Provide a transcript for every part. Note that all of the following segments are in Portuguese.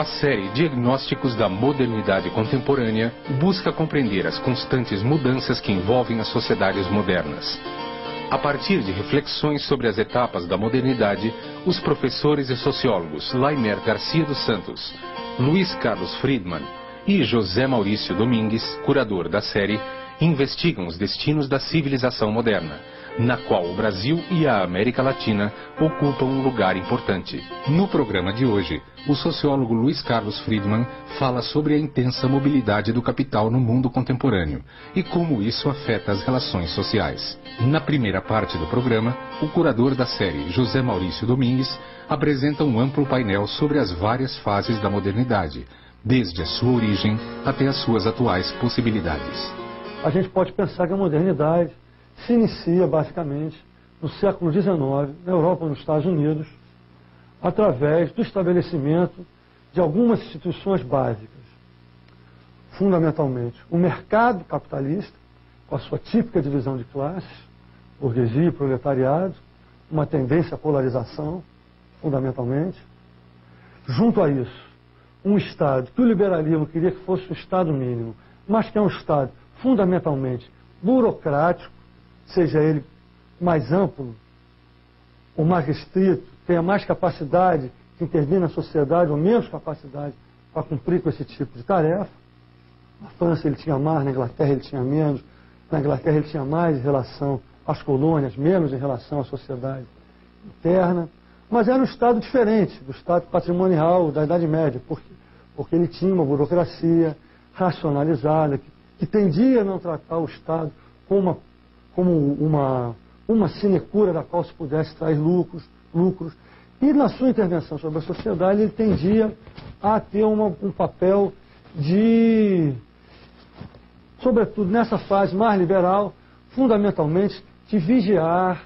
A série Diagnósticos da Modernidade Contemporânea busca compreender as constantes mudanças que envolvem as sociedades modernas. A partir de reflexões sobre as etapas da modernidade, os professores e sociólogos Laimer Garcia dos Santos, Luiz Carlos Friedman e José Maurício Domingues, curador da série, investigam os destinos da civilização moderna, na qual o Brasil e a América Latina ocupam um lugar importante. No programa de hoje, o sociólogo Luiz Carlos Friedman fala sobre a intensa mobilidade do capital no mundo contemporâneo e como isso afeta as relações sociais. Na primeira parte do programa, o curador da série, José Maurício Domingues, apresenta um amplo painel sobre as várias fases da modernidade, desde a sua origem até as suas atuais possibilidades. A gente pode pensar que a modernidade se inicia, basicamente, no século XIX, na Europa e nos Estados Unidos, através do estabelecimento de algumas instituições básicas. Fundamentalmente, o mercado capitalista, com a sua típica divisão de classes, burguesia e proletariado, uma tendência à polarização, fundamentalmente. Junto a isso, um Estado que o liberalismo queria que fosse o Estado mínimo, mas que é um Estado fundamentalmente burocrático, seja ele mais amplo ou mais restrito, tenha mais capacidade de intervir na sociedade ou menos capacidade para cumprir com esse tipo de tarefa. Na França ele tinha mais, na Inglaterra ele tinha menos, na Inglaterra ele tinha mais em relação às colônias, menos em relação à sociedade interna, mas era um Estado diferente do Estado patrimonial da Idade Média, porque ele tinha uma burocracia racionalizada, que tendia a não tratar o Estado como uma sinecura da qual se pudesse trair lucros. E na sua intervenção sobre a sociedade, ele tendia a ter um papel de, sobretudo nessa fase mais liberal, fundamentalmente de vigiar,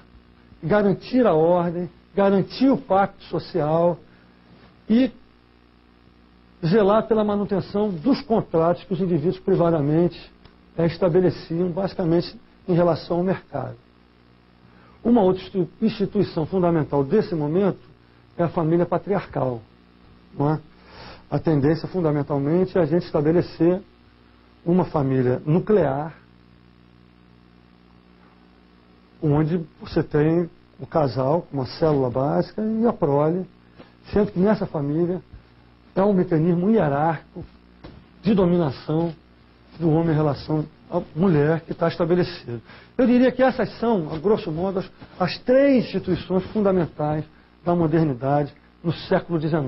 garantir a ordem, garantir o pacto social e zelar pela manutenção dos contratos que os indivíduos privadamente estabeleciam, basicamente em relação ao mercado. Uma outra instituição fundamental desse momento é a família patriarcal. Não é? A tendência, fundamentalmente, é a gente estabelecer uma família nuclear, onde você tem o casal, uma célula básica, e a prole, sendo que nessa família é um mecanismo hierárquico de dominação do homem em relação à mulher que está estabelecido. Eu diria que essas são, a grosso modo, as três instituições fundamentais da modernidade no século XIX.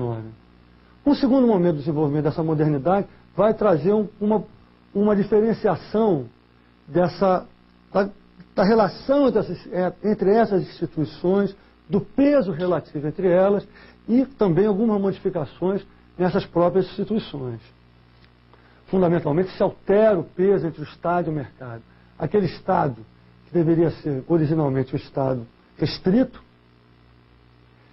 Um segundo momento do desenvolvimento dessa modernidade vai trazer uma diferenciação da relação entre essas instituições, do peso relativo entre elas e também algumas modificações nessas próprias instituições. Fundamentalmente, se altera o peso entre o Estado e o mercado. Aquele Estado que deveria ser originalmente um Estado restrito,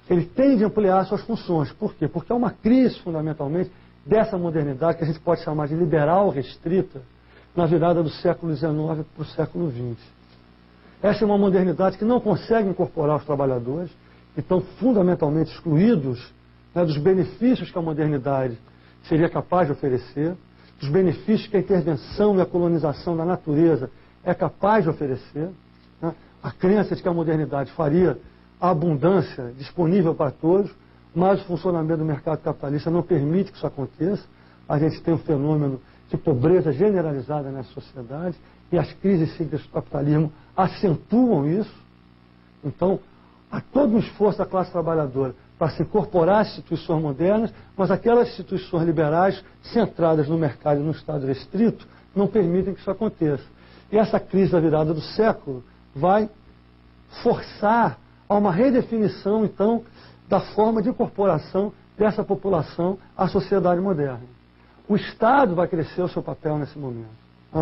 ele tende a ampliar suas funções. Por quê? Porque é uma crise, fundamentalmente, dessa modernidade que a gente pode chamar de liberal restrita na virada do século XIX para o século XX. Essa é uma modernidade que não consegue incorporar os trabalhadores, que estão fundamentalmente excluídos, né, dos benefícios que a modernidade seria capaz de oferecer, dos benefícios que a intervenção e a colonização da natureza é capaz de oferecer, né? A crença de que a modernidade faria a abundância disponível para todos, mas o funcionamento do mercado capitalista não permite que isso aconteça. A gente tem um fenômeno de pobreza generalizada nessa sociedade e as crises cíclicas do capitalismo acentuam isso. Então, há todo um esforço da classe trabalhadora para se incorporar às instituições modernas, mas aquelas instituições liberais centradas no mercado e no Estado restrito não permitem que isso aconteça. E essa crise da virada do século vai forçar a uma redefinição, então, da forma de incorporação dessa população à sociedade moderna. O Estado vai crescer o seu papel nesse momento.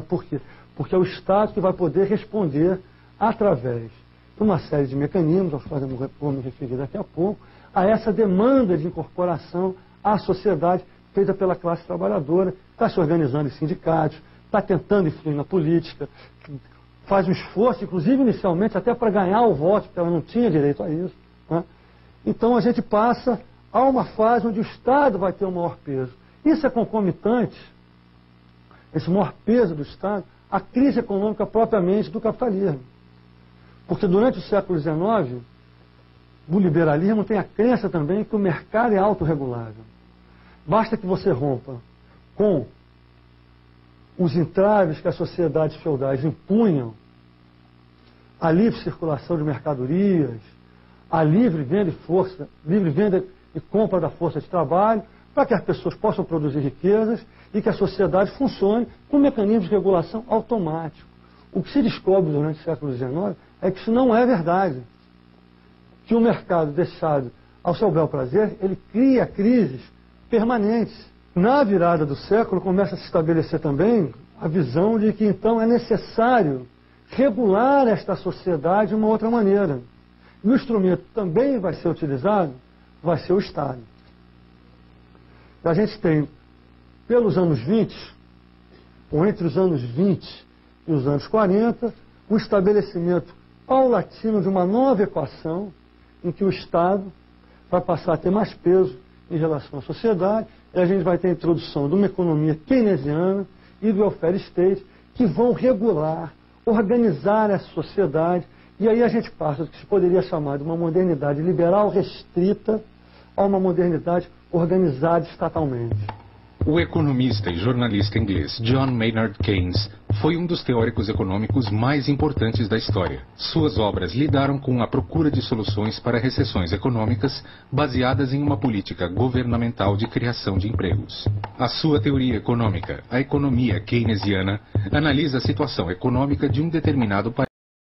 Por quê? Porque é o Estado que vai poder responder através de uma série de mecanismos, aos quais eu vou me referir daqui a pouco, a essa demanda de incorporação à sociedade feita pela classe trabalhadora, está se organizando em sindicatos, está tentando influir na política, faz um esforço, inclusive inicialmente, até para ganhar o voto, porque ela não tinha direito a isso. Né? Então a gente passa há uma fase onde o Estado vai ter o maior peso. Isso é concomitante, esse maior peso do Estado, à crise econômica propriamente do capitalismo. Porque durante o século XIX, o liberalismo tem a crença também que o mercado é autorregulável. Basta que você rompa com os entraves que as sociedades feudais impunham à livre circulação de mercadorias, à livre venda e compra da força de trabalho, para que as pessoas possam produzir riquezas e que a sociedade funcione com mecanismos de regulação automáticos. O que se descobre durante o século XIX é que isso não é verdade. Que o mercado deixado ao seu bel prazer, ele cria crises permanentes. Na virada do século começa a se estabelecer também a visão de que então é necessário regular esta sociedade de uma outra maneira. E o instrumento também vai ser utilizado, vai ser o Estado. A gente tem, pelos anos 20, ou entre os anos 20 e os anos 40, o estabelecimento paulatino de uma nova equação em que o Estado vai passar a ter mais peso em relação à sociedade, e a gente vai ter a introdução de uma economia keynesiana e do welfare state, que vão regular, organizar essa sociedade, e aí a gente passa do que se poderia chamar de uma modernidade liberal restrita a uma modernidade organizada estatalmente. O economista e jornalista inglês John Maynard Keynes foi um dos teóricos econômicos mais importantes da história. Suas obras lidaram com a procura de soluções para recessões econômicas baseadas em uma política governamental de criação de empregos. A sua teoria econômica, a economia keynesiana, analisa a situação econômica de um determinado país